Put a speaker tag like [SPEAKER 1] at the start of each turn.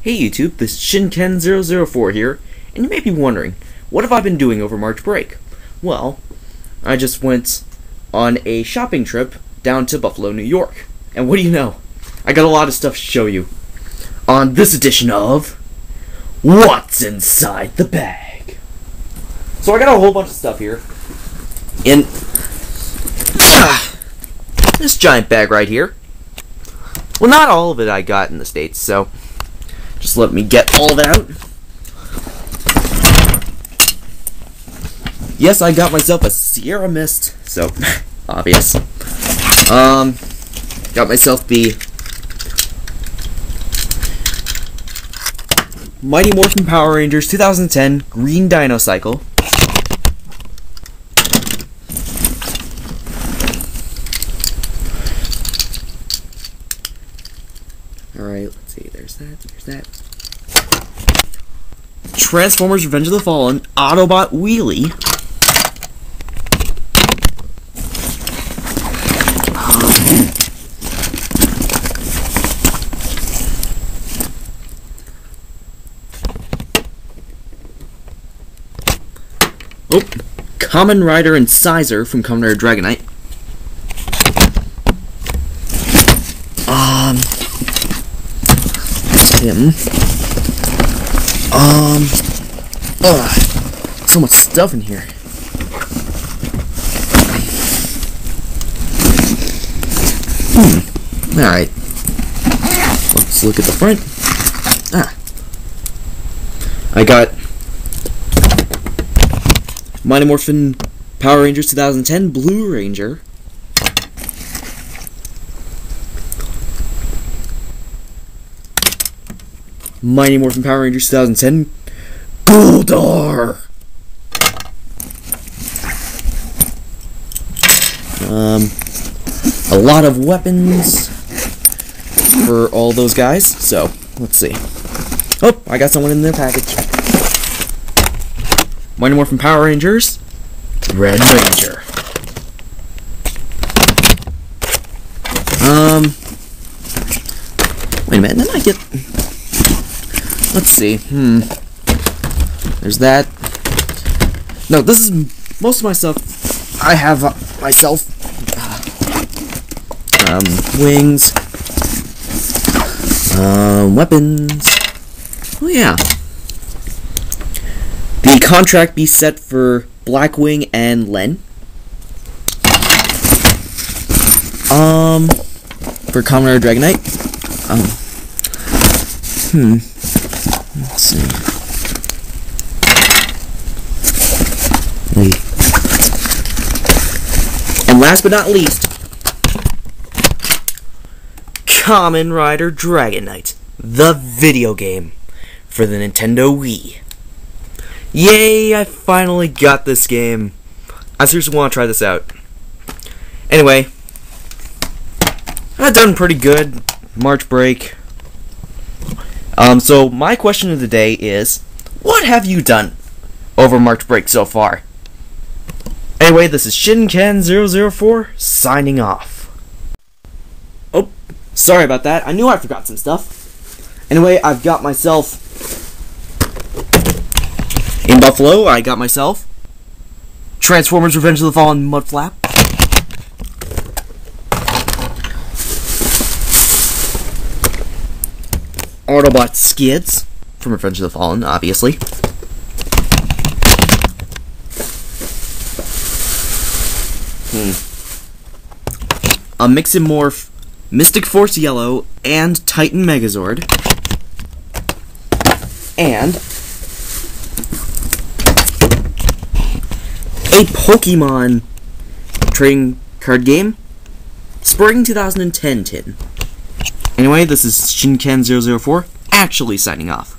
[SPEAKER 1] Hey YouTube, this is Shinken004 here, and you may be wondering, what have I been doing over March break? Well, I just went on a shopping trip down to Buffalo, New York. And what do you know? I got a lot of stuff to show you on this edition of What's Inside the Bag. So I got a whole bunch of stuff here in this giant bag right here. Well, not all of it I got in the States, so just let me get all that out. Yes, I got myself a Sierra Mist, so obvious. Got myself the Mighty Morphin Power Rangers 2010 Green Dino Cycle. Alright, let's see, there's that. Transformers Revenge of the Fallen Autobot Wheelie. Kamen Rider and Sizer from Kamen Rider Dragonite. That's him. So much stuff in here. Alright. Let's look at the front. I got Mighty Morphin Power Rangers 2010 Blue Ranger. Mighty Morphin Power Rangers 2010 Goldar. A lot of weapons for all those guys, so let's see. Oh, I got someone in their package. Mighty Morphin Power Rangers Red Ranger. Wait a minute, didn't I get... Let's see, There's that. No, this is most of my stuff. I have myself wings, weapons. Oh yeah. The contract be set for Blackwing and Len. For Kamen Rider Dragonite. Let's see. And last but not least, Kamen Rider Dragonite, the video game for the Nintendo Wii. Yay, I finally got this game. I seriously want to try this out. Anyway, I've done pretty good. March break. So my question of the day is, what have you done over March break so far? Anyway, this is Shinken004 signing off. Oh, sorry about that. I knew I forgot some stuff. Anyway, I've got myself... In Buffalo, I got myself Transformers Revenge of the Fallen Mudflap. Autobot Skids from Revenge of the Fallen, obviously. A Mix-and-Morph Mystic Force Yellow and Titan Megazord. And a Pokemon trading card game Spring 2010 tin. Anyway, this is Shinken004 actually signing off.